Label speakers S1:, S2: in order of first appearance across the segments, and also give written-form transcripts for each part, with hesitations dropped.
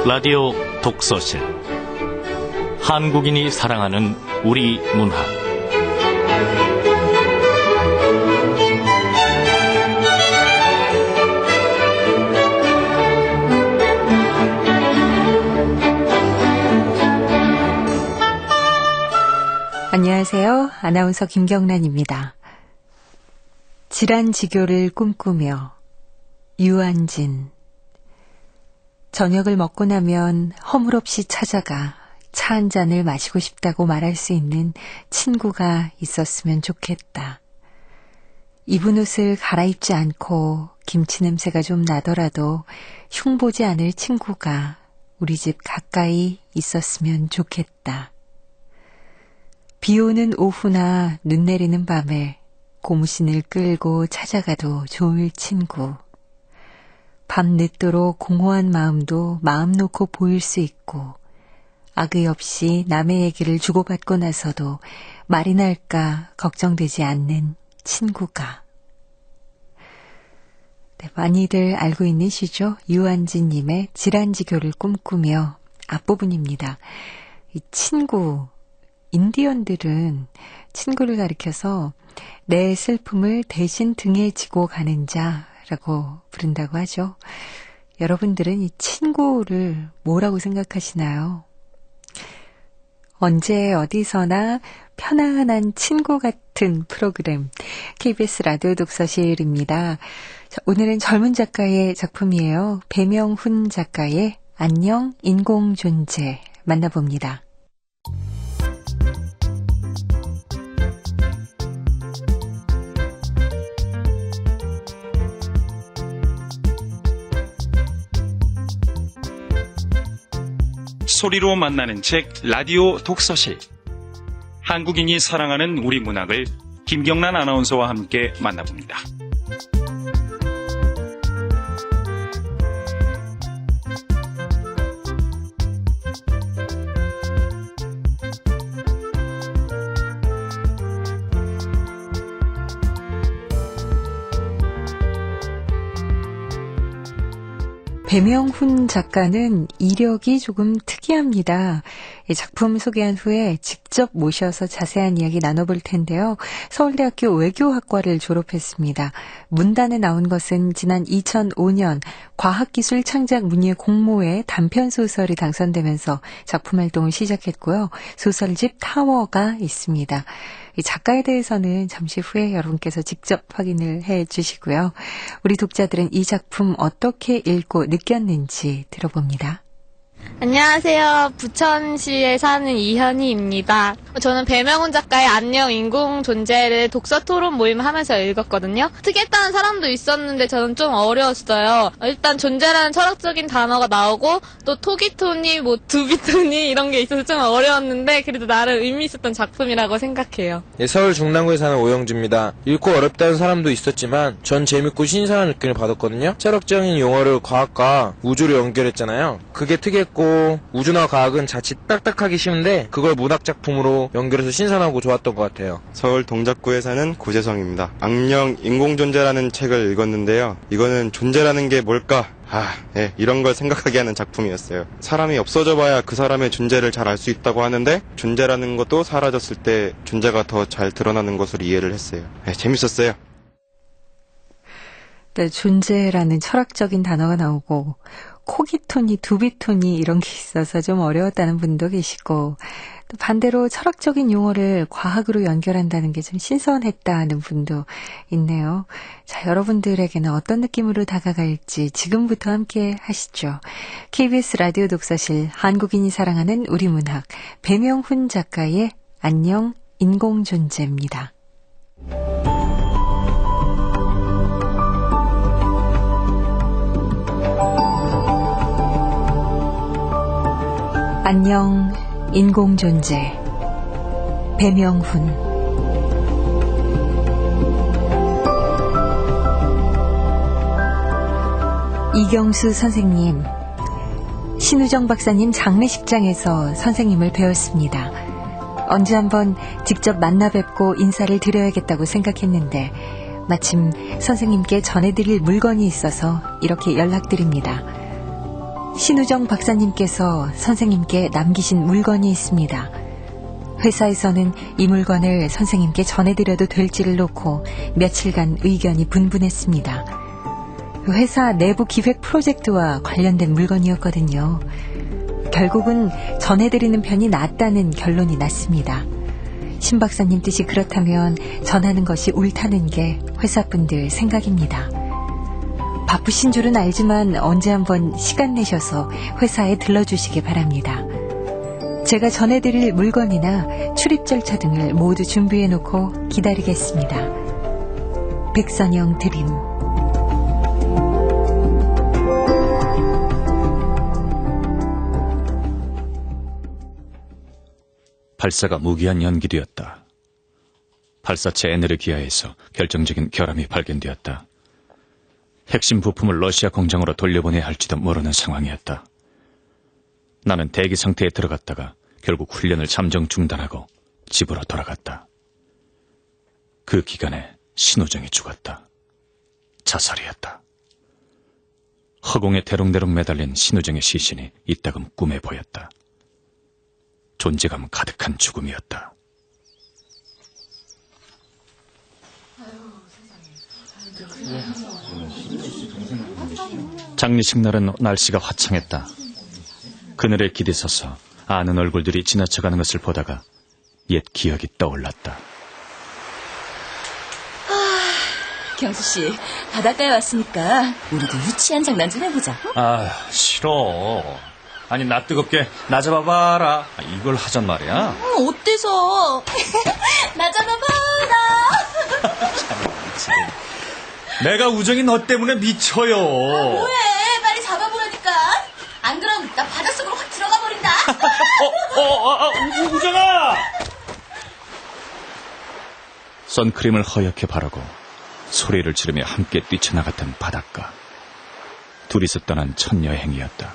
S1: 라디오 독서실 한국인이 사랑하는 우리 문학
S2: 안녕하세요. 아나운서 김경란입니다. 질환지교를 꿈꾸며 유한진. 저녁을 먹고 나면 허물없이 찾아가 차 한 잔을 마시고 싶다고 말할 수 있는 친구가 있었으면 좋겠다. 입은 옷을 갈아입지 않고 김치 냄새가 좀 나더라도 흉보지 않을 친구가 우리 집 가까이 있었으면 좋겠다. 비 오는 오후나 눈 내리는 밤에 고무신을 끌고 찾아가도 좋을 친구. 밤 늦도록 공허한 마음도 마음 놓고 보일 수 있고 악의 없이 남의 얘기를 주고받고 나서도 말이 날까 걱정되지 않는 친구가. 네, 많이들 알고 있는 시죠. 유한진님의 질환지교를 꿈꾸며 앞부분입니다. 이 친구, 인디언들은 친구를 가리켜서 내 슬픔을 대신 등에 지고 가는 자라고 부른다고 하죠. 여러분들은 이 친구를 뭐라고 생각하시나요? 언제 어디서나 편안한 친구 같은 프로그램 KBS 라디오 독서실입니다. 자, 오늘은 젊은 작가의 작품이에요. 배명훈 작가의 안녕 인공존재 만나봅니다.
S3: 소리로 만나는 책 라디오 독서실. 한국인이 사랑하는 우리 문학을 김경란 아나운서와 함께 만나봅니다.
S2: 배명훈 작가는 이력이 조금 특이합니다. 이 작품 소개한 후에 직접 모셔서 자세한 이야기 나눠볼 텐데요. 서울대학교 외교학과를 졸업했습니다. 문단에 나온 것은 지난 2005년 과학기술 창작 문예 공모에 단편소설이 당선되면서 작품 활동을 시작했고요. 소설집 타워가 있습니다. 이 작가에 대해서는 잠시 후에 여러분께서 직접 확인을 해 주시고요. 우리 독자들은 이 작품 어떻게 읽고 느꼈는지 들어봅니다.
S4: 안녕하세요. 부천시에 사는 이현희입니다. 저는 배명훈 작가의 안녕 인공존재를 독서 토론 모임 하면서 읽었거든요. 특이했다는 사람도 있었는데 저는 좀 어려웠어요. 일단 존재라는 철학적인 단어가 나오고 또 토기토니, 두비토니 이런 게 있어서 좀 어려웠는데 그래도 나름 의미 있었던 작품이라고 생각해요.
S5: 네, 서울 중랑구에 사는 오영주입니다. 읽고 어렵다는 사람도 있었지만 전 재밌고 신선한 느낌을 받았거든요. 철학적인 용어를 과학과 우주로 연결했잖아요. 그게 특이했고 우주나 과학은 자칫 딱딱하기 쉬운데 그걸 문학작품으로 연결해서 신선하고 좋았던 것 같아요.
S6: 서울 동작구에 사는 고재성입니다. 안녕 인공존재라는 책을 읽었는데요. 이거는 존재라는 게 뭘까? 이런 걸 생각하게 하는 작품이었어요. 사람이 없어져 봐야 그 사람의 존재를 잘 알 수 있다고 하는데 존재라는 것도 사라졌을 때 존재가 더 잘 드러나는 것으로 이해를 했어요. 재밌었어요.
S2: 네, 존재라는 철학적인 단어가 나오고 코기토니, 두비토니 이런 게 있어서 좀 어려웠다는 분도 계시고 또 반대로 철학적인 용어를 과학으로 연결한다는 게 좀 신선했다는 분도 있네요. 자, 여러분들에게는 어떤 느낌으로 다가갈지 지금부터 함께 하시죠. KBS 라디오 독서실 한국인이 사랑하는 우리 문학 배명훈 작가의 안녕 인공존재입니다. 안녕 인공존재 배명훈. 이경수 선생님, 신우정 박사님 장례식장에서 선생님을 배웠습니다. 언제 한번 직접 만나 뵙고 인사를 드려야겠다고 생각했는데 마침 선생님께 전해드릴 물건이 있어서 이렇게 연락드립니다. 신우정 박사님께서 선생님께 남기신 물건이 있습니다. 회사에서는 이 물건을 선생님께 전해드려도 될지를 놓고 며칠간 의견이 분분했습니다. 회사 내부 기획 프로젝트와 관련된 물건이었거든요. 결국은 전해드리는 편이 낫다는 결론이 났습니다. 신 박사님 뜻이 그렇다면 전하는 것이 옳다는 게 회사분들 생각입니다. 바쁘신 줄은 알지만 언제 한번 시간 내셔서 회사에 들러주시기 바랍니다. 제가 전해드릴 물건이나 출입 절차 등을 모두 준비해놓고 기다리겠습니다. 백선영 드림.
S1: 발사가 무기한 연기되었다. 발사체 에너지기아에서 결정적인 결함이 발견되었다. 핵심 부품을 러시아 공장으로 돌려보내야 할지도 모르는 상황이었다. 나는 대기 상태에 들어갔다가 결국 훈련을 잠정 중단하고 집으로 돌아갔다. 그 기간에 신우정이 죽었다. 자살이었다. 허공에 대롱대롱 매달린 신우정의 시신이 이따금 꿈에 보였다. 존재감 가득한 죽음이었다. 장례식 날은 날씨가 화창했다. 그늘에 기대서서 아는 얼굴들이 지나쳐가는 것을 보다가 옛 기억이 떠올랐다.
S7: 경수 씨, 바닷가에 왔으니까 우리도 유치한 장난 좀 해보자.
S1: 아, 싫어. 아니, 나 뜨겁게 나 잡아봐라. 이걸 하잔 말이야.
S7: 어때서? 나 잡아봐라.
S1: 내가 우정이 너 때문에 미쳐요.
S7: 뭐해? 빨리 잡아보라니까. 안 그럼 나 바닷속으로 확 들어가 버린다.
S1: 우정아! 선크림을 허옇게 바르고 소리를 지르며 함께 뛰쳐나갔던 바닷가. 둘이서 떠난 첫 여행이었다.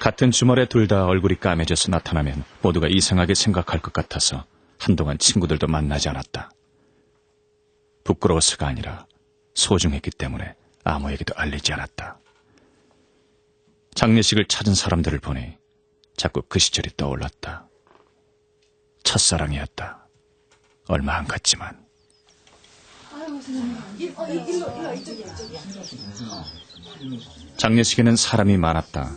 S1: 같은 주말에 둘 다 얼굴이 까매져서 나타나면 모두가 이상하게 생각할 것 같아서 한동안 친구들도 만나지 않았다. 부끄러워서가 아니라 소중했기 때문에 아무에게도 알리지 않았다. 장례식을 찾은 사람들을 보니 자꾸 그 시절이 떠올랐다. 첫사랑이었다. 얼마 안 갔지만. 장례식에는 사람이 많았다.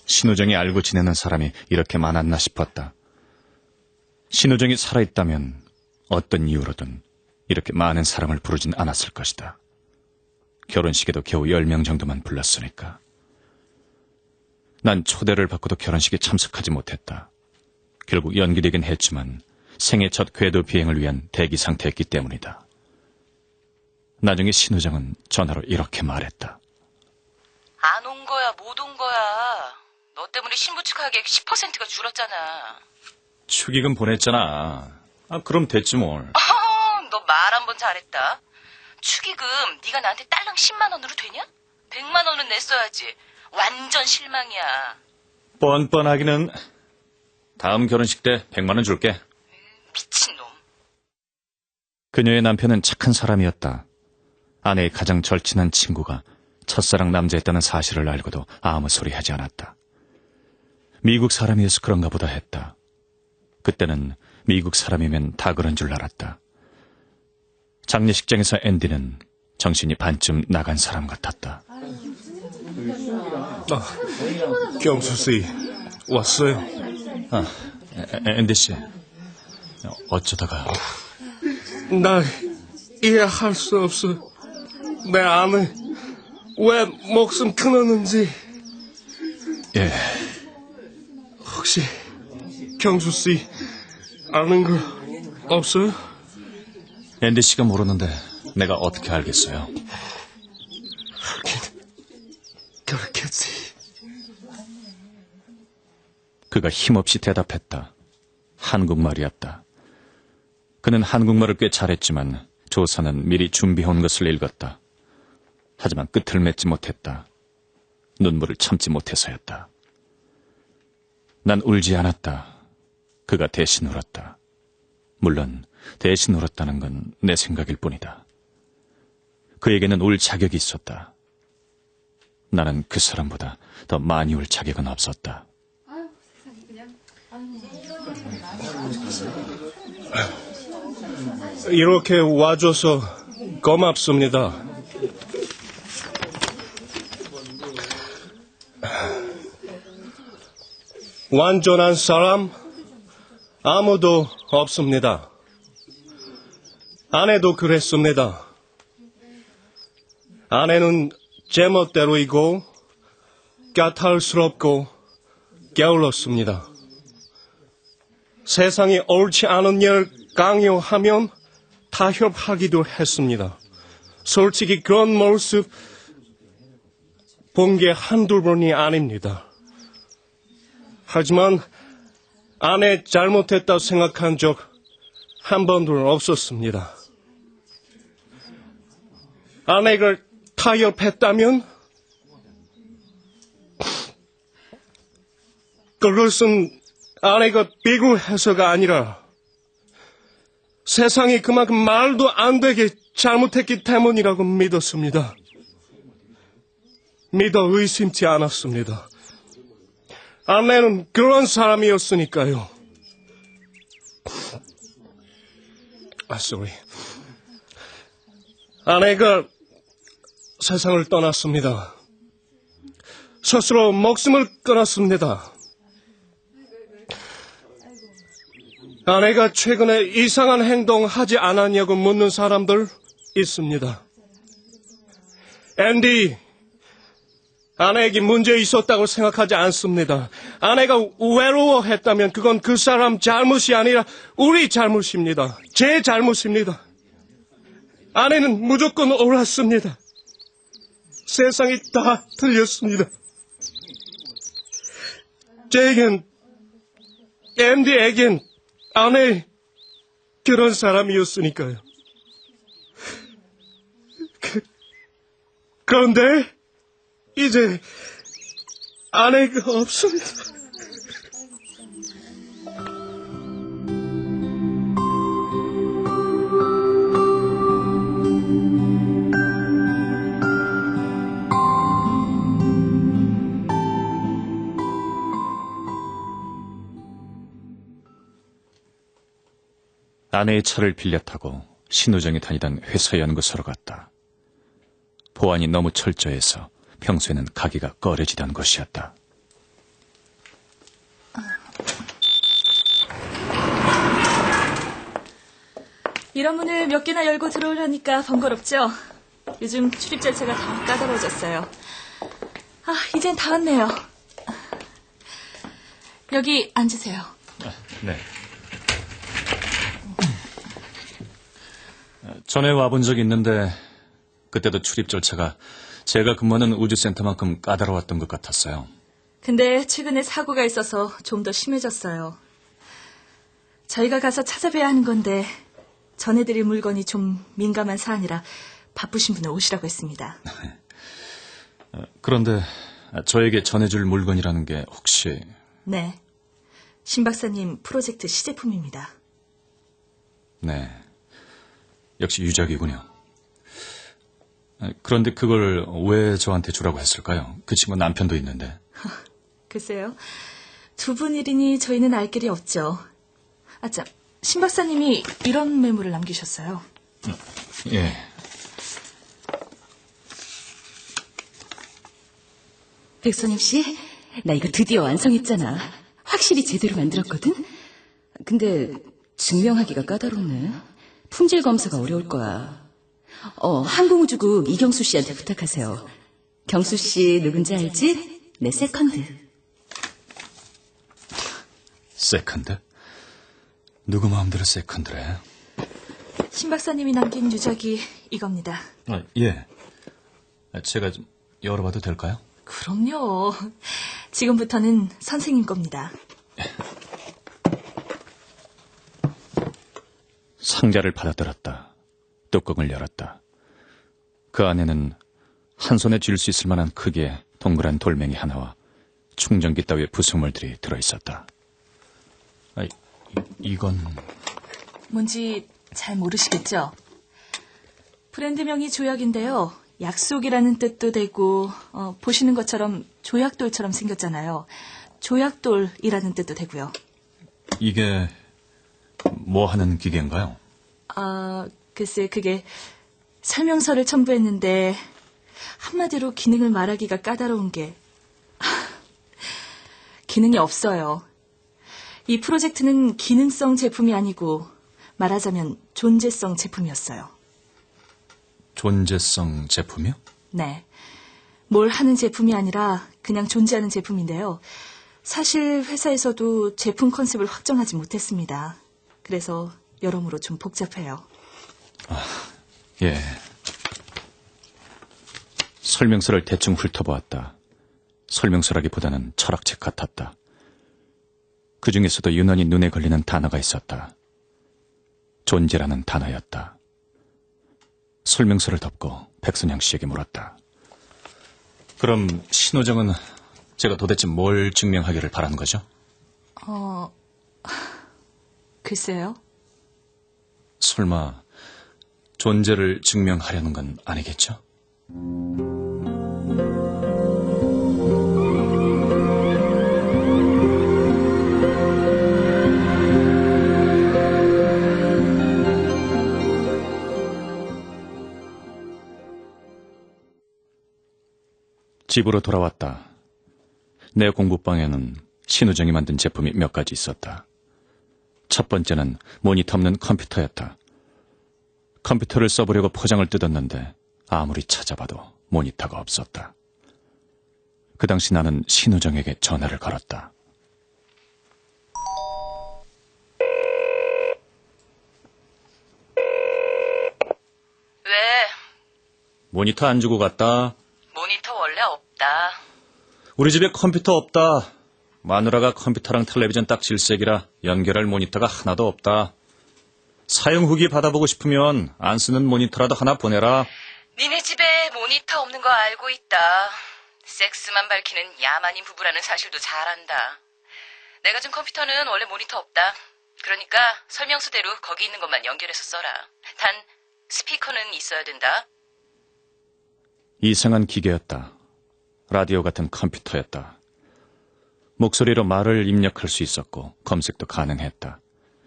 S1: 신우정이 알고 지내는 사람이 이렇게 많았나 싶었다. 신우정이 살아있다면 어떤 이유로든 이렇게 많은 사람을 부르진 않았을 것이다. 결혼식에도 겨우 10명 정도만 불렀으니까. 난 초대를 받고도 결혼식에 참석하지 못했다. 결국 연기되긴 했지만 생애 첫 궤도 비행을 위한 대기 상태였기 때문이다. 나중에 신우정은 전화로 이렇게 말했다.
S8: 안 온 거야, 못 온 거야. 너 때문에 신부 측 가격 10%가 줄었잖아.
S1: 축의금 보냈잖아. 그럼 됐지 뭘.
S8: 너 말 한 번 잘했다. 축의금 네가 나한테 딸랑 10만 원으로 되냐? 100만 원은 냈어야지. 완전 실망이야.
S1: 뻔뻔하기는. 다음 결혼식 때 100만 원 줄게.
S8: 미친놈.
S1: 그녀의 남편은 착한 사람이었다. 아내의 가장 절친한 친구가 첫사랑 남자였다는 사실을 알고도 아무 소리 하지 않았다. 미국 사람이어서 그런가 보다 했다. 그때는 미국 사람이면 다 그런 줄 알았다. 장례식장에서 앤디는 정신이 반쯤 나간 사람 같았다.
S9: 경수씨 왔어요.
S1: 앤디 씨, 어쩌다가...
S9: 나 이해할 수 없어. 내 아내 왜 목숨 끊었는지.
S1: 예.
S9: 혹시 경수씨 아는 거 없어요?
S1: 앤디 씨가 모르는데 내가 어떻게 알겠어요?
S9: 그렇겠지.
S1: 그가 힘없이 대답했다. 한국말이었다. 그는 한국말을 꽤 잘했지만 조사는 미리 준비해온 것을 읽었다. 하지만 끝을 맺지 못했다. 눈물을 참지 못해서였다. 난 울지 않았다. 그가 대신 울었다. 물론 대신 울었다는 건 내 생각일 뿐이다. 그에게는 울 자격이 있었다. 나는 그 사람보다 더 많이 울 자격은 없었다.
S9: 이렇게 와줘서 고맙습니다. 완전한 사람 아무도 없습니다. 아내도 그랬습니다. 아내는 제멋대로이고 까탈스럽고 게을렀습니다. 세상이 옳지 않은 일 강요하면 타협하기도 했습니다. 솔직히 그런 모습 본 게 한두 번이 아닙니다. 하지만 아내 잘못했다 생각한 적 한 번도 없었습니다. 아내가 타협했다면 그것은 아내가 비굴해서가 아니라 세상이 그만큼 말도 안 되게 잘못했기 때문이라고 믿었습니다. 믿어 의심치 않았습니다. 아내는 그런 사람이었으니까요. sorry. 아내가 세상을 떠났습니다. 스스로 목숨을 끊었습니다. 아내가 최근에 이상한 행동 하지 않았냐고 묻는 사람들 있습니다. 앤디, 아내에게 문제 있었다고 생각하지 않습니다. 아내가 외로워했다면 그건 그 사람 잘못이 아니라 우리 잘못입니다. 제 잘못입니다. 아내는 무조건 옳았습니다. 세상이 다 틀렸습니다. 제겐, 앤디에겐 아내 그런 사람이었으니까요. 그런데 이제 아내가 없습니다.
S1: 아내의 차를 빌려 타고 신우정이 다니던 회사 연구소로 갔다. 보안이 너무 철저해서 평소에는 가기가 꺼려지던 곳이었다.
S7: 이런 문을 몇 개나 열고 들어오려니까 번거롭죠? 요즘 출입 절차가 다 까다로워졌어요. 이젠 다 왔네요. 여기 앉으세요.
S1: 네. 전에 와본 적이 있는데 그때도 출입 절차가 제가 근무하는 우주센터만큼 까다로웠던 것 같았어요.
S7: 근데 최근에 사고가 있어서 좀 더 심해졌어요. 저희가 가서 찾아뵈야 하는 건데 전해드릴 물건이 좀 민감한 사안이라 바쁘신 분을 오시라고 했습니다.
S1: 그런데 저에게 전해줄 물건이라는 게 혹시...
S7: 네. 신 박사님 프로젝트 시제품입니다.
S1: 네. 역시 유작이군요. 그런데 그걸 왜 저한테 주라고 했을까요? 그 친구 남편도 있는데.
S7: 글쎄요. 두 분 일이니 저희는 알 길이 없죠. 참, 신 박사님이 이런 메모를 남기셨어요.
S1: 예.
S10: 백선엽 씨, 나 이거 드디어 완성했잖아. 확실히 제대로 만들었거든? 근데 증명하기가 까다롭네. 품질 검사가 어려울 거야. 항공우주국 이경수 씨한테 부탁하세요. 경수 씨 누군지 알지? 내 세컨드.
S1: 세컨드? 누구 마음대로 세컨드래?
S7: 신 박사님이 남긴 유적이 이겁니다.
S1: 예. 제가 좀 열어봐도 될까요?
S7: 그럼요. 지금부터는 선생님 겁니다.
S1: 상자를 받아들었다. 뚜껑을 열었다. 그 안에는 한 손에 쥘 수 있을 만한 크기의 동그란 돌멩이 하나와 충전기 따위의 부속물들이 들어있었다. 이건...
S7: 뭔지 잘 모르시겠죠? 브랜드명이 조약인데요. 약속이라는 뜻도 되고, 보시는 것처럼 조약돌처럼 생겼잖아요. 조약돌이라는 뜻도 되고요.
S1: 이게 뭐 하는 기계인가요?
S7: 글쎄, 그게 설명서를 첨부했는데, 한마디로 기능을 말하기가 까다로운 게, 기능이 없어요. 이 프로젝트는 기능성 제품이 아니고, 말하자면 존재성 제품이었어요.
S1: 존재성 제품이요?
S7: 네. 뭘 하는 제품이 아니라 그냥 존재하는 제품인데요. 사실 회사에서도 제품 컨셉을 확정하지 못했습니다. 그래서 여러모로 좀 복잡해요.
S1: 예. 설명서를 대충 훑어보았다. 설명서라기보다는 철학책 같았다. 그 중에서도 유난히 눈에 걸리는 단어가 있었다. 존재라는 단어였다. 설명서를 덮고 백선영 씨에게 물었다. 그럼 신호정은 제가 도대체 뭘 증명하기를 바라는 거죠?
S7: 글쎄요.
S1: 설마 존재를 증명하려는 건 아니겠죠? 집으로 돌아왔다. 내 공부방에는 신우정이 만든 제품이 몇 가지 있었다. 첫 번째는 모니터 없는 컴퓨터였다. 컴퓨터를 써보려고 포장을 뜯었는데 아무리 찾아봐도 모니터가 없었다. 그 당시 나는 신우정에게 전화를 걸었다.
S8: 왜?
S1: 모니터 안 주고 갔다.
S8: 모니터 원래 없다.
S1: 우리 집에 컴퓨터 없다. 마누라가 컴퓨터랑 텔레비전 딱 질색이라 연결할 모니터가 하나도 없다. 사용 후기 받아보고 싶으면 안 쓰는 모니터라도 하나 보내라.
S8: 니네 집에 모니터 없는 거 알고 있다. 섹스만 밝히는 야만인 부부라는 사실도 잘 안다. 내가 준 컴퓨터는 원래 모니터 없다. 그러니까 설명서대로 거기 있는 것만 연결해서 써라. 단 스피커는 있어야 된다.
S1: 이상한 기계였다. 라디오 같은 컴퓨터였다. 목소리로 말을 입력할 수 있었고 검색도 가능했다.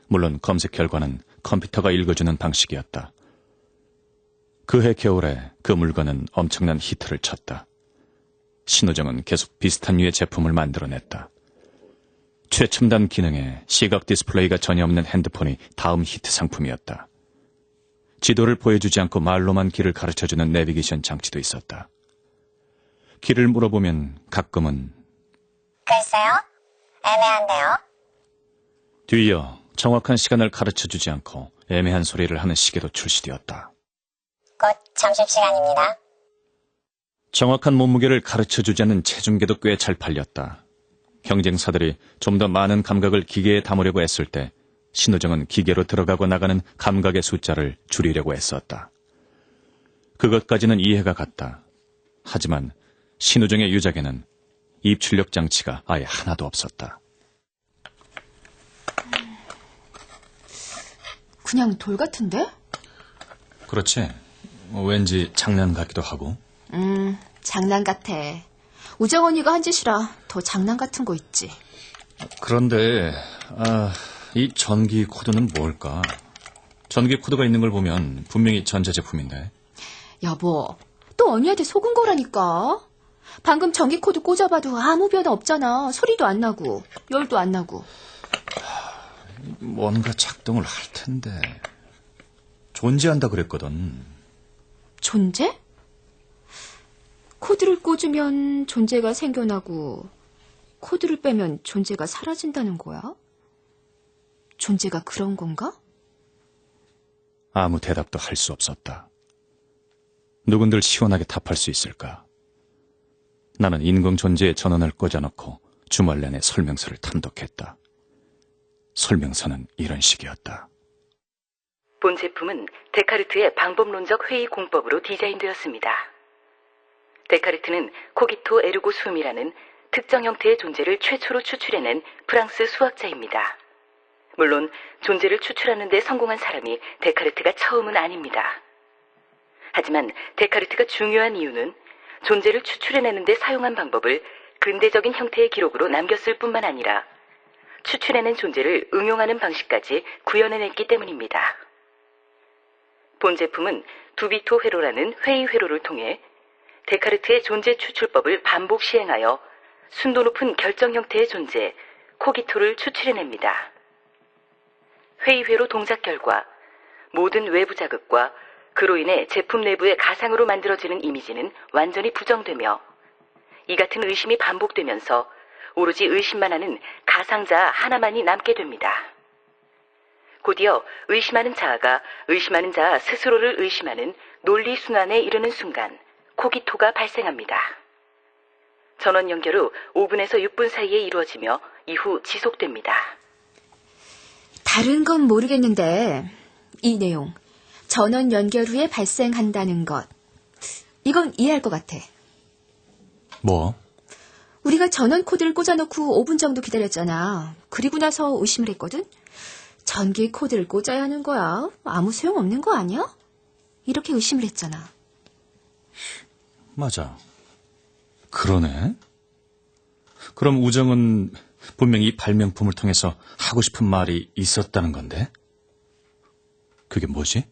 S1: 물론 검색 결과는 컴퓨터가 읽어주는 방식이었다. 그해 겨울에 그 물건은 엄청난 히트를 쳤다. 신우정은 계속 비슷한 류의 제품을 만들어냈다. 최첨단 기능에 시각 디스플레이가 전혀 없는 핸드폰이 다음 히트 상품이었다. 지도를 보여주지 않고 말로만 길을 가르쳐주는 내비게이션 장치도 있었다. 길을 물어보면 가끔은
S11: 글쎄요, 애매한데요.
S1: 뒤이어 정확한 시간을 가르쳐주지 않고 애매한 소리를 하는 시계도 출시되었다.
S11: 곧 점심시간입니다.
S1: 정확한 몸무게를 가르쳐주지 않는 체중계도 꽤 잘 팔렸다. 경쟁사들이 좀 더 많은 감각을 기계에 담으려고 했을 때 신우정은 기계로 들어가고 나가는 감각의 숫자를 줄이려고 애썼다. 그것까지는 이해가 갔다. 하지만 신우정의 유작에는 입출력 장치가 아예 하나도 없었다.
S12: 그냥 돌 같은데?
S1: 그렇지. 왠지 장난 같기도 하고.
S12: 장난 같아. 우정 언니가 한 짓이라 더 장난 같은 거 있지.
S1: 그런데 이 전기 코드는 뭘까? 전기 코드가 있는 걸 보면 분명히 전자제품인데.
S12: 여보, 또 언니한테 속은 거라니까. 방금 전기 코드 꽂아봐도 아무 변화 없잖아. 소리도 안 나고 열도 안 나고.
S1: 뭔가 작동을 할 텐데. 존재한다 그랬거든.
S12: 존재? 코드를 꽂으면 존재가 생겨나고 코드를 빼면 존재가 사라진다는 거야? 존재가 그런 건가?
S1: 아무 대답도 할 수 없었다. 누군들 시원하게 답할 수 있을까? 나는 인공 존재의 전원을 꽂아놓고 주말 내내 설명서를 탐독했다. 설명서는 이런 식이었다.
S8: 본 제품은 데카르트의 방법론적 회의 공법으로 디자인되었습니다. 데카르트는 코기토 에르고 숨이라는 특정 형태의 존재를 최초로 추출해낸 프랑스 수학자입니다. 물론 존재를 추출하는 데 성공한 사람이 데카르트가 처음은 아닙니다. 하지만 데카르트가 중요한 이유는 존재를 추출해내는 데 사용한 방법을 근대적인 형태의 기록으로 남겼을 뿐만 아니라 추출해낸 존재를 응용하는 방식까지 구현해냈기 때문입니다. 본 제품은 두비토 회로라는 회의 회로를 통해 데카르트의 존재 추출법을 반복 시행하여 순도 높은 결정 형태의 존재, 코기토를 추출해냅니다. 회의 회로 동작 결과 모든 외부 자극과 그로 인해 제품 내부의 가상으로 만들어지는 이미지는 완전히 부정되며 이 같은 의심이 반복되면서 오로지 의심만 하는 가상자 하나만이 남게 됩니다. 곧이어 의심하는 자아가 의심하는 자아 스스로를 의심하는 논리순환에 이르는 순간 코기토가 발생합니다. 전원 연결 후 5분에서 6분 사이에 이루어지며 이후 지속됩니다.
S12: 다른 건 모르겠는데 이 내용, 전원 연결 후에 발생한다는 것, 이건 이해할 것 같아.
S1: 뭐?
S12: 우리가 전원 코드를 꽂아놓고 5분 정도 기다렸잖아. 그리고 나서 의심을 했거든. 전기 코드를 꽂아야 하는 거야. 아무 소용없는 거 아니야? 이렇게 의심을 했잖아.
S1: 맞아. 그러네. 그럼 우정은 분명히 이 발명품을 통해서 하고 싶은 말이 있었다는 건데? 그게 뭐지?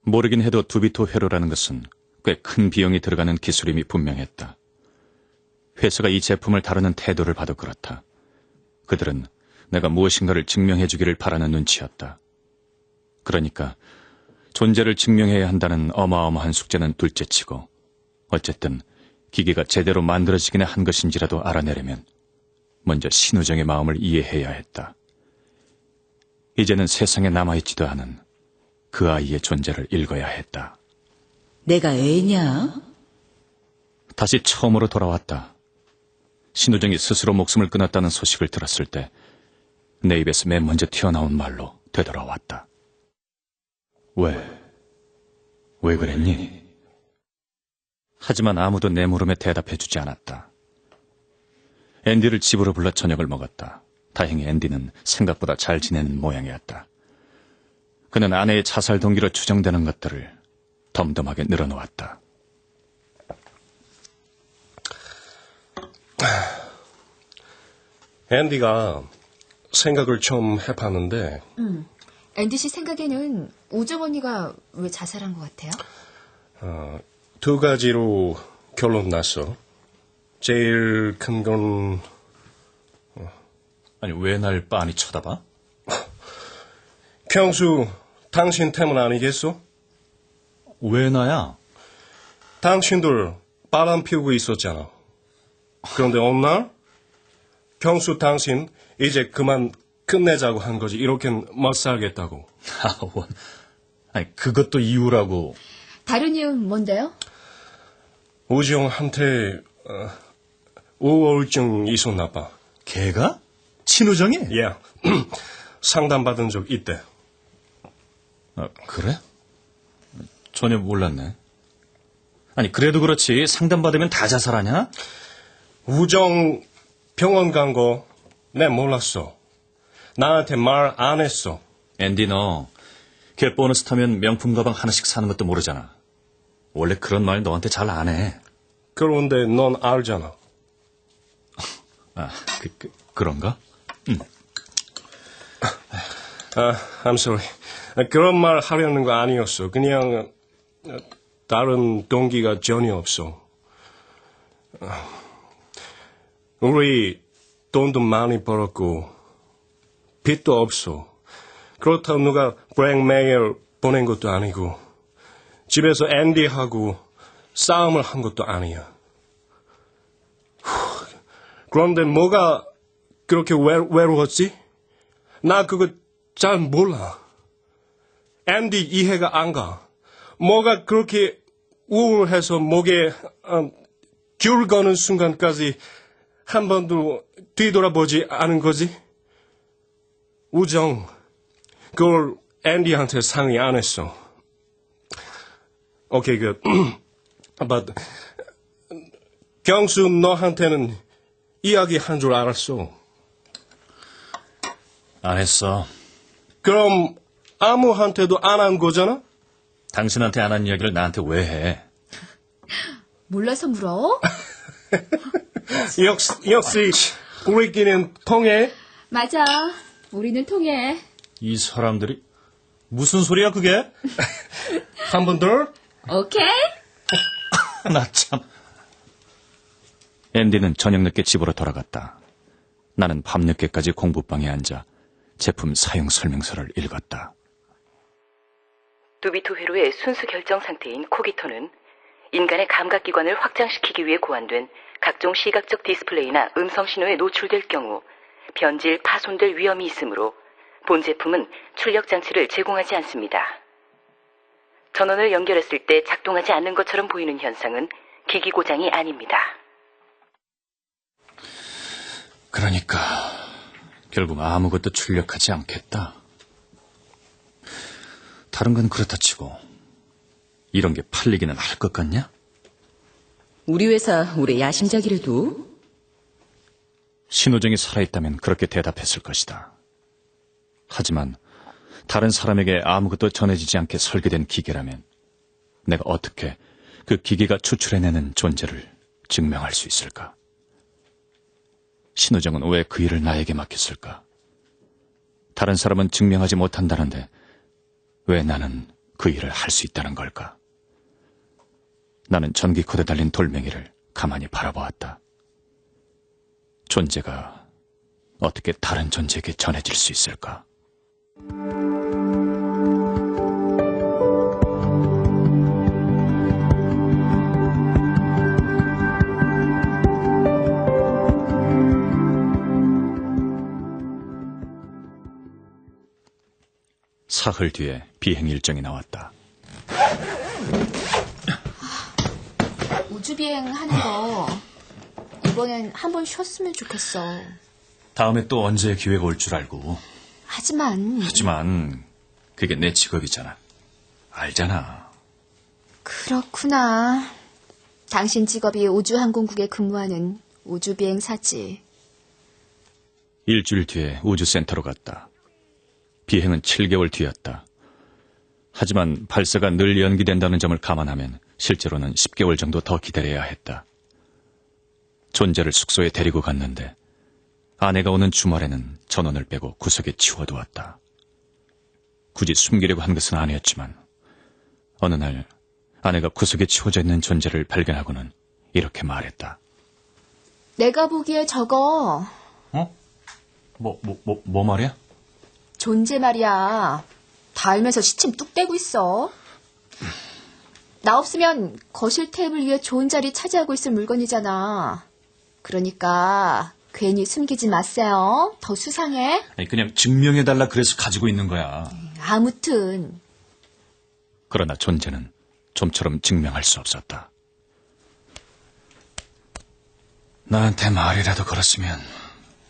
S1: 모르긴 해도 두비토 회로라는 것은 꽤 큰 비용이 들어가는 기술임이 분명했다. 회사가 이 제품을 다루는 태도를 봐도 그렇다. 그들은 내가 무엇인가를 증명해주기를 바라는 눈치였다. 그러니까 존재를 증명해야 한다는 어마어마한 숙제는 둘째치고 어쨌든 기계가 제대로 만들어지기나 한 것인지라도 알아내려면 먼저 신우정의 마음을 이해해야 했다. 이제는 세상에 남아있지도 않은 그 아이의 존재를 읽어야 했다.
S10: 내가 애냐?
S1: 다시 처음으로 돌아왔다. 신우정이 스스로 목숨을 끊었다는 소식을 들었을 때 내 입에서 맨 먼저 튀어나온 말로 되돌아왔다. 왜 그랬니? 하지만 아무도 내 물음에 대답해주지 않았다. 앤디를 집으로 불러 저녁을 먹었다. 다행히 앤디는 생각보다 잘 지내는 모양이었다. 그는 아내의 자살 동기로 추정되는 것들을 덤덤하게 늘어놓았다.
S9: 앤디가 생각을 좀 해봤는데
S12: 앤디 씨 생각에는 우정 언니가 왜 자살한 것 같아요?
S9: 두 가지로 결론 났어. 제일 큰 건
S1: 아니 왜 날 빤히 쳐다봐?
S9: 경수 당신 때문 아니겠어?
S1: 왜 나야?
S9: 당신들 바람 피우고 있었잖아. 그런데 어느 날 경수 당신 이제 그만 끝내자고 한 거지. 이렇게는 못 살겠다고.
S1: 아니 그것도 이유라고.
S12: 다른 이유는 뭔데요?
S9: 우정한테 우울증 있었나 봐.
S1: 걔가? 신우정이?
S9: 예. 상담받은 적 있대.
S1: 그래? 전혀 몰랐네. 아니 그래도 그렇지 상담받으면 다 자살하냐?
S9: 우정 병원 간 거 내 몰랐어. 나한테 말 안 했어.
S1: 앤디 너 걔 보너스 타면 명품 가방 하나씩 사는 것도 모르잖아. 원래 그런 말 너한테 잘 안 해.
S9: 그런데 넌 알잖아.
S1: 그런가? 응.
S9: I'm sorry. 그런 말 하려는 거 아니었어. 그냥 다른 동기가 전혀 없어. 우리 돈도 많이 벌었고 빚도 없어. 그렇다고 누가 블랙메일 보낸 것도 아니고 집에서 앤디하고 싸움을 한 것도 아니야. 그런데 뭐가 그렇게 외로웠지? 나 그거 잘 몰라. 앤디 이해가 안 가. 뭐가 그렇게 우울해서 목에 줄 거는 순간까지 한 번도 뒤돌아보지 않은 거지? 우정, 그걸 앤디한테 상의 안 했어. 오케이, good. But 경수 너한테는 이야기한 줄 알았어.
S1: 안 했어.
S9: 그럼 아무한테도 안 한 거잖아?
S1: 당신한테 안 한 이야기를 나한테 왜 해?
S12: 몰라서 물어?
S9: 역시 우리끼리는 통해.
S12: 맞아. 우리는 통해.
S1: 이 사람들이 무슨 소리야 그게?
S9: 한 번 더?
S12: 오케이.
S1: 나 참. 앤디는 저녁 늦게 집으로 돌아갔다. 나는 밤늦게까지 공부방에 앉아 제품 사용 설명서를 읽었다.
S8: 두비토 회로의 순수 결정 상태인 코기토는 인간의 감각기관을 확장시키기 위해 고안된 각종 시각적 디스플레이나 음성 신호에 노출될 경우 변질, 파손될 위험이 있으므로 본 제품은 출력 장치를 제공하지 않습니다. 전원을 연결했을 때 작동하지 않는 것처럼 보이는 현상은 기기 고장이 아닙니다.
S1: 그러니까 결국 아무것도 출력하지 않겠다. 다른 건 그렇다 치고 이런 게 팔리기는 할 것 같냐?
S10: 우리 회사 올해 야심작이래도.
S1: 신호정이 살아있다면 그렇게 대답했을 것이다. 하지만 다른 사람에게 아무것도 전해지지 않게 설계된 기계라면 내가 어떻게 그 기계가 추출해내는 존재를 증명할 수 있을까? 신호정은 왜 그 일을 나에게 맡겼을까? 다른 사람은 증명하지 못한다는데 왜 나는 그 일을 할 수 있다는 걸까? 나는 전기 코드에 달린 돌멩이를 가만히 바라보았다. 존재가 어떻게 다른 존재에게 전해질 수 있을까? 사흘 뒤에 비행 일정이 나왔다.
S12: 우주 비행하는 거 이번엔 한번 쉬었으면 좋겠어.
S1: 다음에 또 언제 기회가 올 줄 알고.
S12: 하지만
S1: 그게 내 직업이잖아. 알잖아.
S12: 그렇구나. 당신 직업이 우주항공국에 근무하는 우주비행사지.
S1: 일주일 뒤에 우주센터로 갔다. 비행은 7개월 뒤였다. 하지만 발사가 늘 연기된다는 점을 감안하면 실제로는 10개월 정도 더 기다려야 했다. 존재를 숙소에 데리고 갔는데 아내가 오는 주말에는 전원을 빼고 구석에 치워두었다. 굳이 숨기려고 한 것은 아니었지만 어느 날 아내가 구석에 치워져 있는 존재를 발견하고는 이렇게 말했다.
S12: 내가 보기에 저거
S1: 어? 뭐 말이야?
S12: 존재 말이야. 닿으면서 시침 뚝 떼고 있어. 나 없으면 거실 테이블 위에 좋은 자리 차지하고 있을 물건이잖아. 그러니까 괜히 숨기지 마세요. 더 수상해.
S1: 아니, 그냥 증명해달라 그래서 가지고 있는 거야.
S12: 아무튼.
S1: 그러나 존재는 좀처럼 증명할 수 없었다. 나한테 말이라도 걸었으면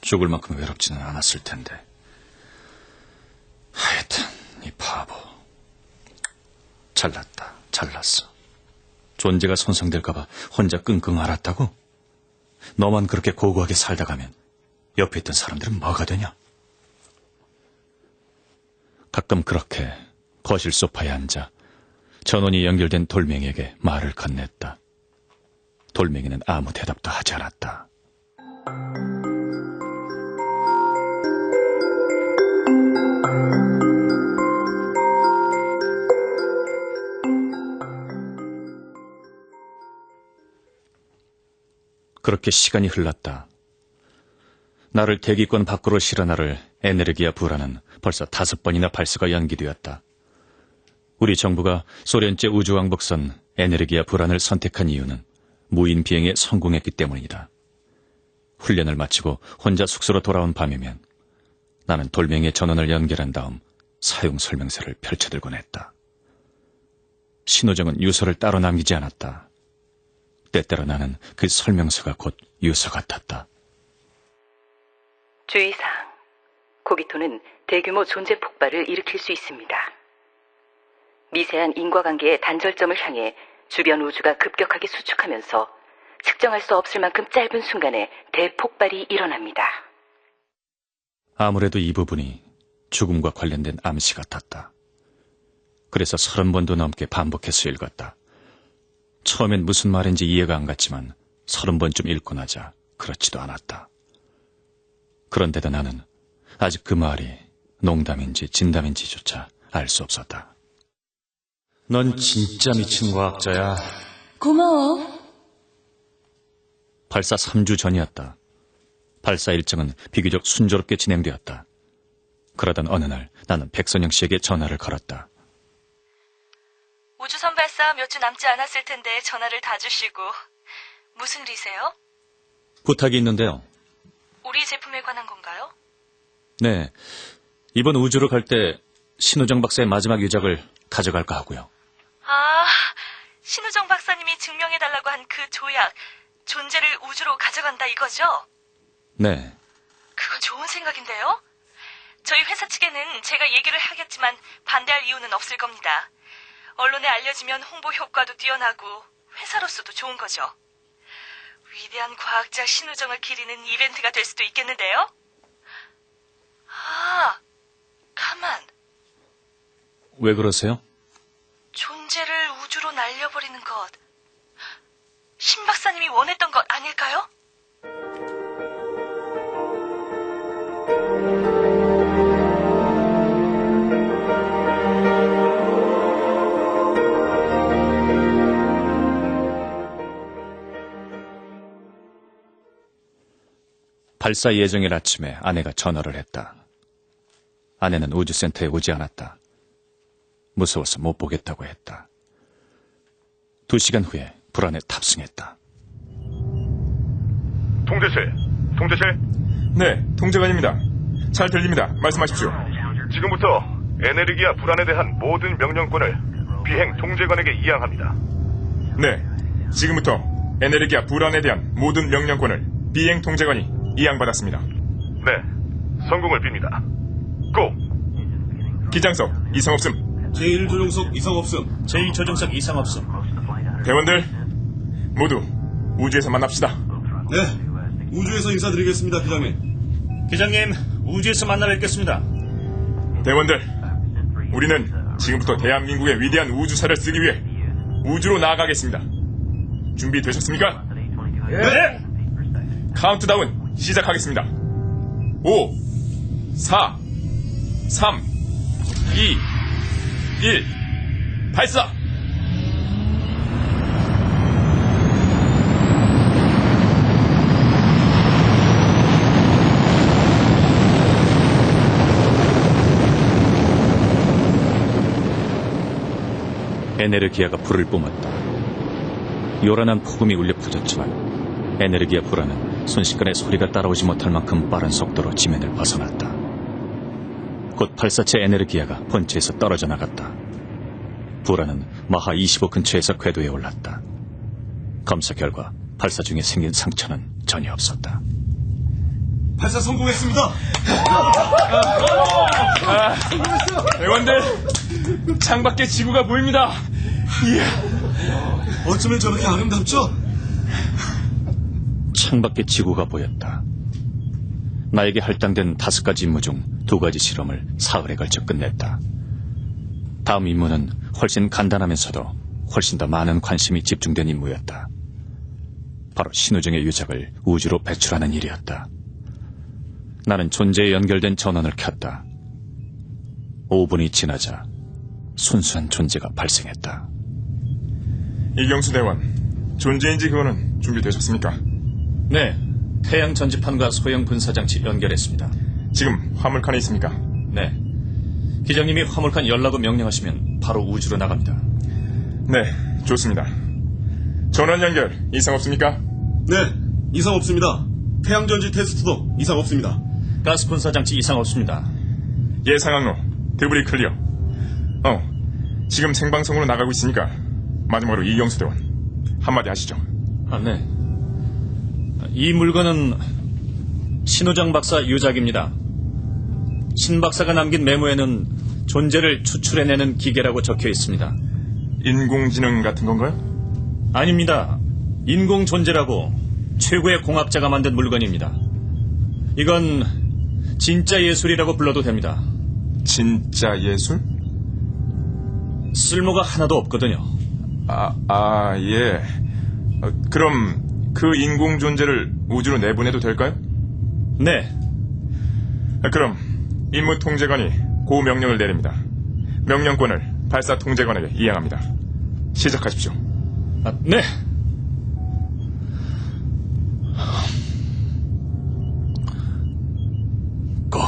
S1: 죽을 만큼 외롭지는 않았을 텐데. 하여튼 이 바보. 잘났어. 존재가 손상될까 봐 혼자 끙끙 앓았다고? 너만 그렇게 고고하게 살다 가면 옆에 있던 사람들은 뭐가 되냐? 가끔 그렇게 거실 소파에 앉아 전원이 연결된 돌멩이에게 말을 건넸다. 돌멩이는 아무 대답도 하지 않았다. 그렇게 시간이 흘렀다. 나를 대기권 밖으로 실어나를 에네르기아 부라는 벌써 5번이나 발사가 연기되었다. 우리 정부가 소련제 우주왕복선 에네르기아 부란을 선택한 이유는 무인 비행에 성공했기 때문이다. 훈련을 마치고 혼자 숙소로 돌아온 밤이면 나는 돌멩이에 전원을 연결한 다음 사용 설명서를 펼쳐들곤 했다. 신호정은 유서를 따로 남기지 않았다. 때때로 나는 그 설명서가 곧 유서 같았다.
S8: 주의사항. 코기토는 대규모 존재 폭발을 일으킬 수 있습니다. 미세한 인과관계의 단절점을 향해 주변 우주가 급격하게 수축하면서 측정할 수 없을 만큼 짧은 순간에 대폭발이 일어납니다.
S1: 아무래도 이 부분이 죽음과 관련된 암시 같았다. 그래서 30번도 넘게 반복해서 읽었다. 처음엔 무슨 말인지 이해가 안 갔지만 30번쯤 읽고 나자 그렇지도 않았다. 그런데도 나는 아직 그 말이 농담인지 진담인지조차 알 수 없었다. 넌 진짜 미친 과학자야.
S10: 고마워.
S1: 발사 3주 전이었다. 발사 일정은 비교적 순조롭게 진행되었다. 그러던 어느 날 나는 백선영 씨에게 전화를 걸었다.
S13: 우주선 발사 몇 주 남지 않았을 텐데 전화를 다 주시고. 무슨 일이세요?
S1: 부탁이 있는데요.
S13: 우리 제품에 관한 건가요?
S1: 네. 이번 우주로 갈 때 신우정 박사의 마지막 유적을 가져갈까 하고요.
S13: 아, 신우정 박사님이 증명해달라고 한 그 조약, 존재를 우주로 가져간다 이거죠?
S1: 네.
S13: 그거 좋은 생각인데요? 저희 회사 측에는 제가 얘기를 하겠지만 반대할 이유는 없을 겁니다. 언론에 알려지면 홍보 효과도 뛰어나고 회사로서도 좋은 거죠. 위대한 과학자 신우정을 기리는 이벤트가 될 수도 있겠는데요? 아, 가만.
S1: 왜 그러세요?
S13: 존재를 우주로 날려버리는 것. 신 박사님이 원했던 것 아닐까요?
S1: 발사 예정일 아침에 아내가 전화를 했다. 아내는 우주센터에 오지 않았다. 무서워서 못 보겠다고 했다. 2시간 후에 불안에 탑승했다.
S14: 통제실?
S15: 네, 통제관입니다. 잘 들립니다. 말씀하십시오.
S14: 지금부터 에네르기아 불안에 대한 모든 명령권을 비행 통제관에게 이양합니다.
S15: 네, 지금부터 에네르기아 불안에 대한 모든 명령권을 비행 통제관이 이양받았습니다.
S14: 네, 성공을 빕니다. 고!
S15: 기장석 이상 없음.
S9: 제1조종석 이상 없음.
S1: 제2조종석 이상 없음.
S15: 대원들 모두 우주에서 만납시다.
S9: 네, 우주에서 인사드리겠습니다, 기장님.
S1: 기장님, 우주에서 만나 뵙겠습니다.
S15: 대원들, 우리는 지금부터 대한민국의 위대한 우주사를 쓰기 위해 우주로 나아가겠습니다. 준비되셨습니까?
S1: 네!
S15: 카운트다운 시작하겠습니다. 5, 4, 3, 2, 1, 발사!
S1: 에네르기아가 불을 뿜었다. 요란한 폭음이 울려 퍼졌지만 에네르기아 불안은 순식간에 소리가 따라오지 못할 만큼 빠른 속도로 지면을 벗어났다. 곧 발사체 에네르기아가 본체에서 떨어져 나갔다. 불안은 마하 25 근처에서 궤도에 올랐다. 검사 결과 발사 중에 생긴 상처는 전혀 없었다.
S9: 발사 성공했습니다.
S15: 대원들, 창밖에 지구가 보입니다. 이야,
S9: 어쩌면 저렇게 아름답죠?
S1: 창밖에 지구가 보였다. 나에게 할당된 5가지 임무 중 2가지 실험을 사흘에 걸쳐 끝냈다. 다음 임무는 훨씬 간단하면서도 훨씬 더 많은 관심이 집중된 임무였다. 바로 신우정의 유적을 우주로 배출하는 일이었다. 나는 존재에 연결된 전원을 켰다. 5분이 지나자 순수한 존재가 발생했다.
S15: 이경수 대원, 존재인지 그거는 준비되셨습니까?
S1: 네, 태양 전지판과 소형 분사장치 연결했습니다.
S15: 지금 화물칸에 있습니까?
S1: 네, 기장님이 화물칸 연락을 명령하시면 바로 우주로 나갑니다.
S15: 네, 좋습니다. 전원 연결 이상 없습니까?
S9: 네, 이상 없습니다. 태양전지 테스트도 이상 없습니다.
S1: 가스 분사장치 이상 없습니다.
S15: 예상항로 드브리 클리어. 지금 생방송으로 나가고 있으니까 마지막으로 이경수 대원 한마디 하시죠.
S1: 네. 이 물건은 신우정 박사 유작입니다. 신 박사가 남긴 메모에는 존재를 추출해내는 기계라고 적혀 있습니다.
S15: 인공지능 같은 건가요?
S1: 아닙니다. 인공 존재라고 최고의 공학자가 만든 물건입니다. 이건 진짜 예술이라고 불러도 됩니다.
S15: 진짜 예술?
S1: 쓸모가 하나도 없거든요.
S15: 예. 그럼 그 인공 존재를 우주로 내보내도 될까요?
S1: 네.
S15: 그럼 임무 통제관이 고 명령을 내립니다. 명령권을 발사 통제관에게 이양합니다. 시작하십시오.
S1: 네. 고.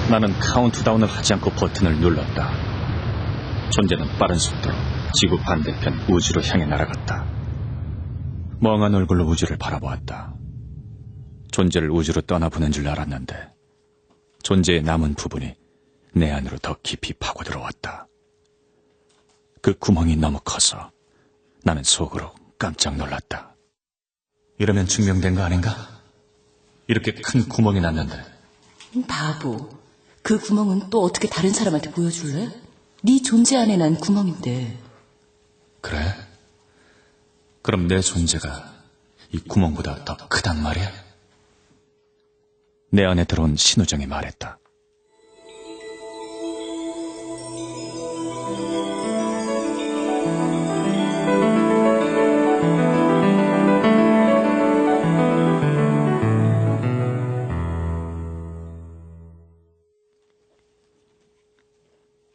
S1: 나는 카운트다운을 하지 않고 버튼을 눌렀다. 존재는 빠른 속도로 지구 반대편 우주로 향해 날아갔다. 멍한 얼굴로 우주를 바라보았다. 존재를 우주로 떠나보낸 줄 알았는데 존재의 남은 부분이 내 안으로 더 깊이 파고들어왔다. 그 구멍이 너무 커서 나는 속으로 깜짝 놀랐다. 이러면 증명된 거 아닌가? 이렇게 큰 구멍이 났는데.
S10: 바보. 그 구멍은 또 어떻게 다른 사람한테 보여줄래? 네 존재 안에 난 구멍인데.
S1: 그래? 그럼 내 존재가 이 구멍보다 더 크단 말이야? 내 안에 들어온 신우정이 말했다.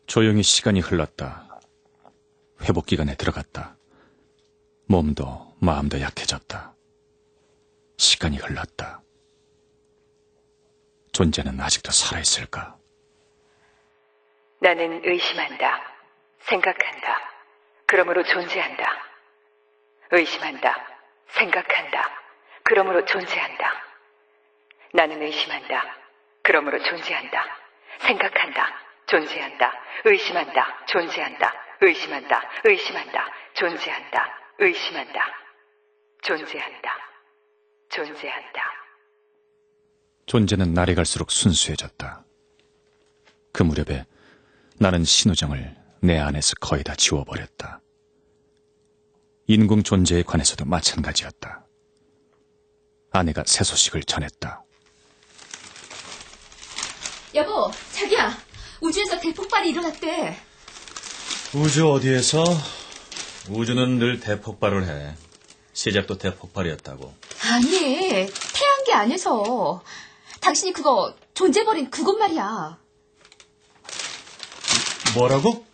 S1: 조용히 시간이 흘렀다. 회복기간에 들어갔다. 몸도 마음도 약해졌다. 시간이 흘렀다. 존재는 아직도 살아있을까?
S8: 나는 의심한다. 생각한다. 그러므로 존재한다. 의심한다. 생각한다. 그러므로 존재한다. 나는 의심한다. 그러므로 존재한다. 생각한다. 존재한다. 의심한다. 존재한다. 의심한다. 의심한다. 존재한다. 의심한다. 존재한다. 존재한다.
S1: 존재는 날이 갈수록 순수해졌다. 그 무렵에 나는 신우정을 내 안에서 거의 다 지워버렸다. 인공 존재에 관해서도 마찬가지였다. 아내가 새 소식을 전했다.
S12: 여보, 자기야. 우주에서 대폭발이 일어났대.
S16: 우주 어디에서? 우주는 늘 대폭발을 해. 시작도 대폭발이었다고.
S12: 아니, 태양계 안에서. 당신이 그거 존재버린 그것 말이야.
S16: 뭐라고?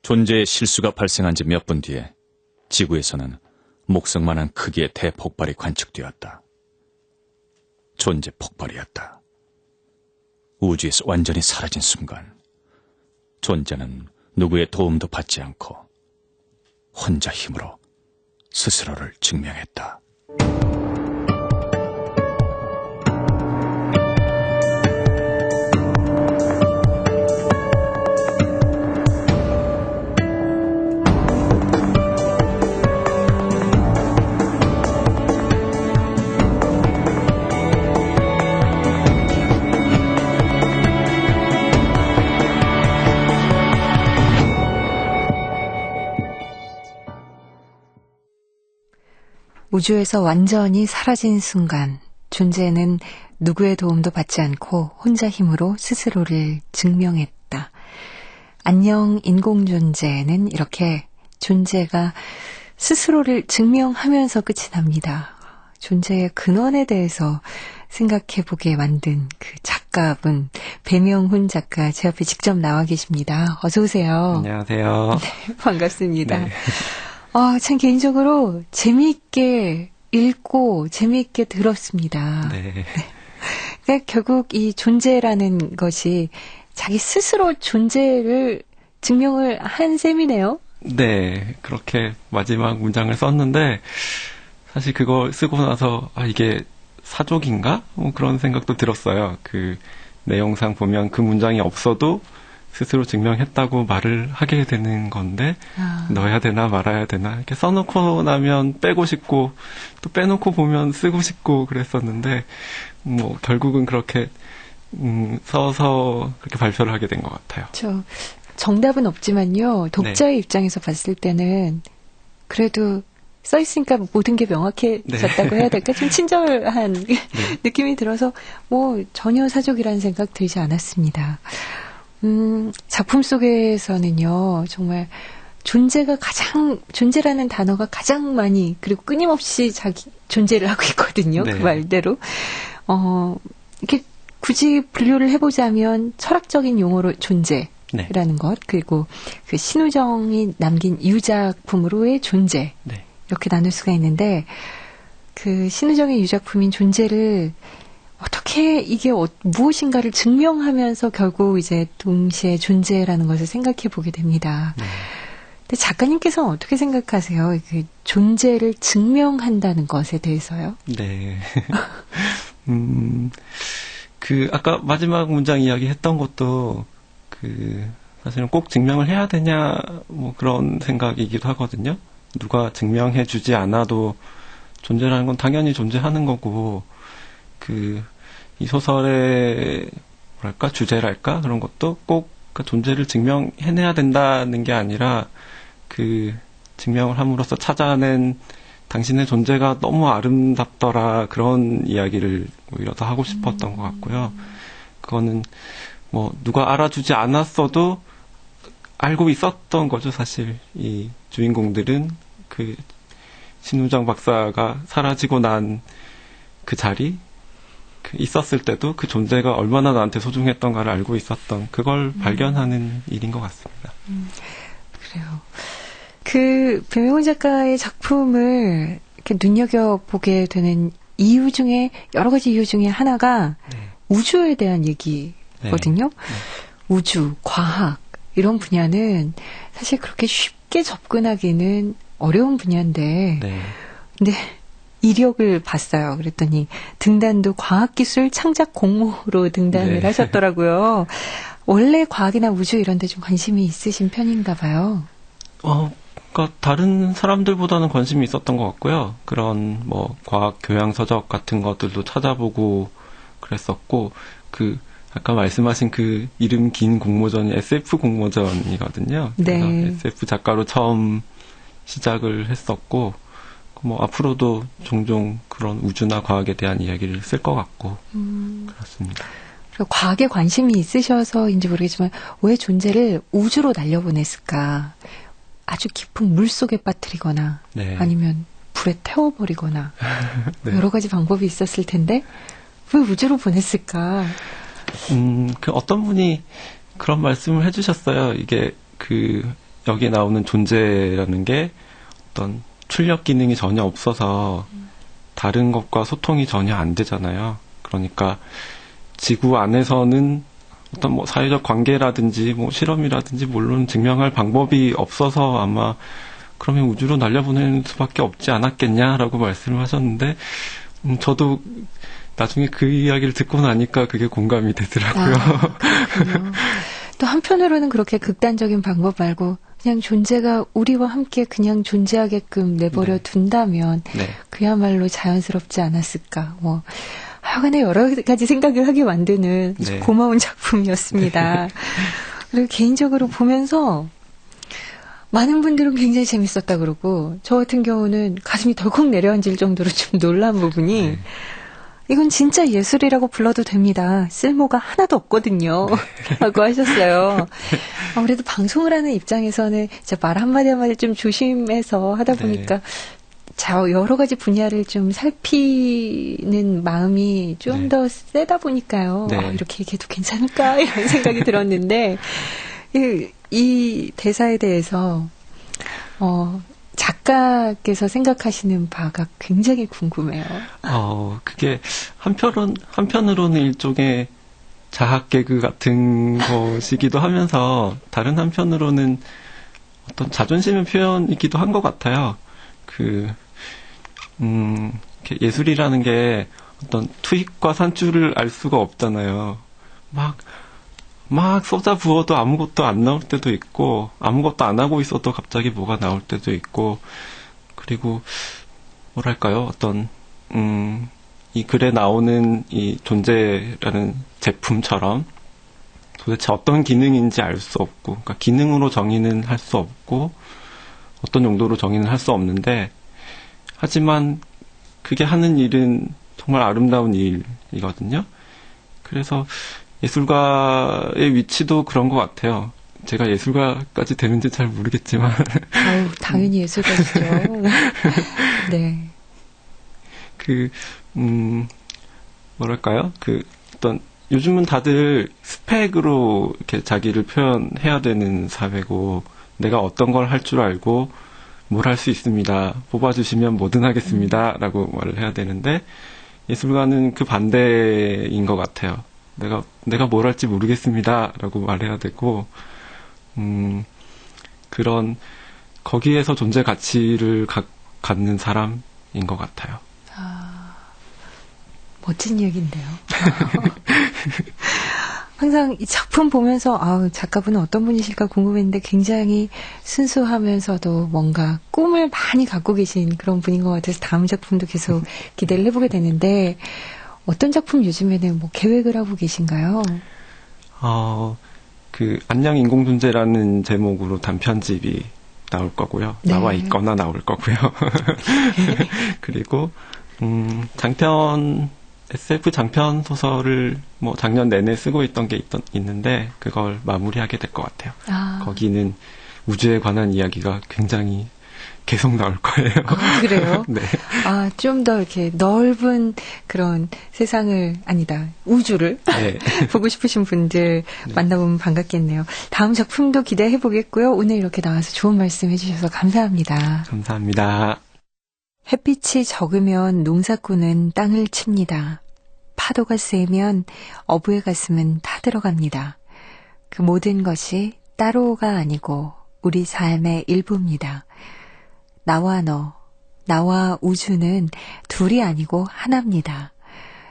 S1: 존재의 실수가 발생한 지 몇 분 뒤에 지구에서는 목성만한 크기의 대폭발이 관측되었다. 존재 폭발이었다. 우주에서 완전히 사라진 순간 존재는 누구의 도움도 받지 않고 혼자 힘으로 스스로를 증명했다.
S2: 우주에서 완전히 사라진 순간 존재는 누구의 도움도 받지 않고 혼자 힘으로 스스로를 증명했다. 안녕 인공존재는 이렇게 존재가 스스로를 증명하면서 끝이 납니다. 존재의 근원에 대해서 생각해보게 만든 그 작가분 배명훈 작가 제 옆에 직접 나와 계십니다. 어서 오세요.
S17: 안녕하세요.
S2: 네, 반갑습니다.
S17: 네.
S2: 참 개인적으로 재미있게 읽고 재미있게 들었습니다.
S17: 네.
S2: 그러니까 결국 이 존재라는 것이 자기 스스로 존재를 증명을 한 셈이네요.
S17: 네, 그렇게 마지막 문장을 썼는데 사실 그걸 쓰고 나서 이게 사족인가? 그런 생각도 들었어요. 그 내용상 보면 그 문장이 없어도 스스로 증명했다고 말을 하게 되는 건데 넣어야 되나 말아야 되나 이렇게 써놓고 나면 빼고 싶고 또 빼놓고 보면 쓰고 싶고 그랬었는데 뭐 결국은 그렇게 써서 그렇게 발표를 하게 된 것 같아요.
S2: 그렇죠. 정답은 없지만요. 독자의 입장에서 봤을 때는 그래도 써 있으니까 모든 게 명확해졌다고 해야 될까? 좀 친절한 느낌이 들어서 뭐 전혀 사족이라는 생각 들지 않았습니다. 작품 속에서는요, 정말 존재라는 단어가 가장 많이, 그리고 끊임없이 자기 존재를 하고 있거든요. 그 말대로. 이렇게 굳이 분류를 해보자면 철학적인 용어로 존재라는 것, 그리고 그 신우정이 남긴 유작품으로의 존재. 이렇게 나눌 수가 있는데, 그 신우정의 유작품인 존재를 어떻게 이게 무엇인가를 증명하면서 결국 이제 동시에 존재라는 것을 생각해 보게 됩니다. 근데 작가님께서는 어떻게 생각하세요? 그 존재를 증명한다는 것에 대해서요?
S17: 네. 그 아까 마지막 문장 이야기했던 것도 그 사실은 꼭 증명을 해야 되냐 뭐 그런 생각이기도 하거든요. 누가 증명해 주지 않아도 존재라는 건 당연히 존재하는 거고 이 소설의 뭐랄까 주제랄까 그런 것도 꼭 그 존재를 증명해내야 된다는 게 아니라 그 증명을 함으로써 찾아낸 당신의 존재가 너무 아름답더라 그런 이야기를 오히려 더 하고 싶었던 것 같고요. 그거는 뭐 누가 알아주지 않았어도 알고 있었던 거죠. 사실 이 주인공들은 그 신우정 박사가 사라지고 난 그 자리 있었을 때도 그 존재가 얼마나 나한테 소중했던가를 알고 있었던 그걸 발견하는 일인 것 같습니다.
S2: 그래요. 그 배명훈 작가의 작품을 이렇게 눈여겨보게 되는 이유 중에 여러 가지 이유 중에 하나가 우주에 대한 얘기거든요. 우주, 과학 이런 분야는 사실 그렇게 쉽게 접근하기는 어려운 분야인데 근데 이력을 봤어요. 그랬더니 등단도 과학기술 창작 공모로 등단을 하셨더라고요. 원래 과학이나 우주 이런 데 좀 관심이 있으신 편인가 봐요.
S17: 그러니까 다른 사람들보다는 관심이 있었던 것 같고요. 그런 뭐 과학 교양 서적 같은 것들도 찾아보고 그랬었고 그 아까 말씀하신 그 이름 긴 공모전이 SF 공모전이거든요. SF 작가로 처음 시작을 했었고 뭐 앞으로도 종종 그런 우주나 과학에 대한 이야기를 쓸 것 같고 그렇습니다.
S2: 그리고 과학에 관심이 있으셔서인지 모르겠지만 왜 존재를 우주로 날려보냈을까? 아주 깊은 물 속에 빠뜨리거나 아니면 불에 태워버리거나 여러 가지 방법이 있었을 텐데 왜 우주로 보냈을까?
S17: 그 어떤 분이 그런 말씀을 해주셨어요. 이게 그 여기에 나오는 존재라는 게 어떤 출력 기능이 전혀 없어서 다른 것과 소통이 전혀 안 되잖아요. 그러니까 지구 안에서는 어떤 뭐 사회적 관계라든지 뭐 실험이라든지 물론 증명할 방법이 없어서 아마 그러면 우주로 날려보낼 수밖에 없지 않았겠냐라고 말씀을 하셨는데 저도 나중에 그 이야기를 듣고 나니까 그게 공감이 되더라고요.
S2: 또 한편으로는 그렇게 극단적인 방법 말고 그냥 존재가 우리와 함께 그냥 존재하게끔 내버려 둔다면 그야말로 자연스럽지 않았을까. 뭐 하여간에 여러 가지 생각을 하게 만드는 아주 고마운 작품이었습니다. 그리고 개인적으로 보면서 많은 분들은 굉장히 재밌었다 그러고 저 같은 경우는 가슴이 덜컥 내려앉을 정도로 좀 놀란 부분이 이건 진짜 예술이라고 불러도 됩니다. 쓸모가 하나도 없거든요. 라고 하셨어요. 아무래도 방송을 하는 입장에서는 이제 말 한마디 한마디 좀 조심해서 하다 보니까 여러 가지 분야를 좀 살피는 마음이 좀 더 세다 보니까요. 이렇게 얘기해도 괜찮을까? 이런 생각이 들었는데 이 대사에 대해서 작가께서 생각하시는 바가 굉장히 궁금해요.
S17: 그게 한편으로는 일종의 자학 개그 같은 것이기도 하면서 다른 한편으로는 어떤 자존심의 표현이기도 한 것 같아요. 예술이라는 게 어떤 투입과 산출을 알 수가 없잖아요. 막 막 쏟아 부어도 아무것도 안 나올 때도 있고, 아무것도 안 하고 있어도 갑자기 뭐가 나올 때도 있고, 그리고, 뭐랄까요, 어떤, 이 글에 나오는 이 존재라는 제품처럼 도대체 어떤 기능인지 알 수 없고, 그러니까 기능으로 정의는 할 수 없고, 어떤 용도로 정의는 할 수 없는데, 하지만 그게 하는 일은 정말 아름다운 일이거든요. 그래서 예술가의 위치도 그런 것 같아요. 제가 예술가까지 되는지 잘 모르겠지만.
S2: 아유, 당연히 예술가시죠. 네.
S17: 뭐랄까요? 어떤, 요즘은 다들 스펙으로 이렇게 자기를 표현해야 되는 사회고, 내가 어떤 걸 할 줄 알고, 뭘 할 수 있습니다. 뽑아주시면 뭐든 하겠습니다. 라고 말을 해야 되는데, 예술가는 그 반대인 것 같아요. 내가 뭘 할지 모르겠습니다. 라고 말해야 되고, 그런, 거기에서 존재 가치를 갖는 사람인 것 같아요.
S2: 멋진 얘기인데요. 항상 이 작품 보면서 작가분은 어떤 분이실까 궁금했는데 굉장히 순수하면서도 뭔가 꿈을 많이 갖고 계신 그런 분인 것 같아서 다음 작품도 계속 기대를 해보게 되는데 어떤 작품 요즘에는 뭐 계획을 하고 계신가요?
S17: 안녕 인공존재라는 제목으로 단편집이 나올 거고요.
S2: 네.
S17: 나와 있거나 나올 거고요. 그리고 SF 장편 소설을 뭐 작년 내내 쓰고 있던 게 있는데 그걸 마무리하게 될 것 같아요. 거기는 우주에 관한 이야기가 굉장히 계속 나올 거예요.
S2: 그래요?
S17: 네.
S2: 좀 더 이렇게 넓은 그런 우주를
S17: 네.
S2: 보고 싶으신 분들 만나보면 반갑겠네요. 다음 작품도 기대해 보겠고요. 오늘 이렇게 나와서 좋은 말씀 해주셔서 감사합니다.
S17: 감사합니다.
S2: 햇빛이 적으면 농사꾼은 땅을 칩니다. 파도가 세면 어부의 가슴은 타들어갑니다. 그 모든 것이 따로가 아니고 우리 삶의 일부입니다. 나와 너, 나와 우주는 둘이 아니고 하나입니다.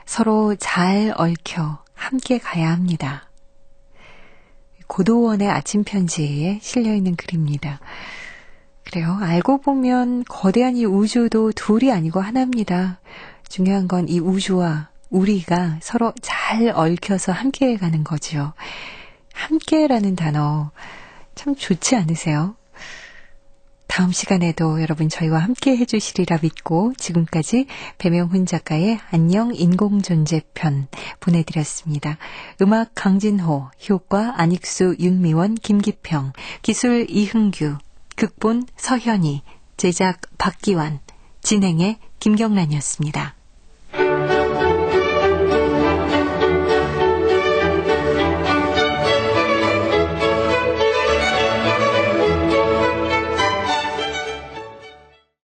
S2: 서로 잘 얽혀 함께 가야 합니다. 고도원의 아침 편지에 실려있는 글입니다. 그래요. 알고 보면 거대한 이 우주도 둘이 아니고 하나입니다. 중요한 건 이 우주와 우리가 서로 잘 얽혀서 함께 가는 거죠. 함께라는 단어 참 좋지 않으세요? 다음 시간에도 여러분 저희와 함께 해주시리라 믿고 지금까지 배명훈 작가의 안녕 인공존재 편 보내드렸습니다. 음악 강진호, 효과 안익수, 윤미원, 김기평, 기술 이흥규, 극본 서현희, 제작 박기환, 진행의 김경란이었습니다.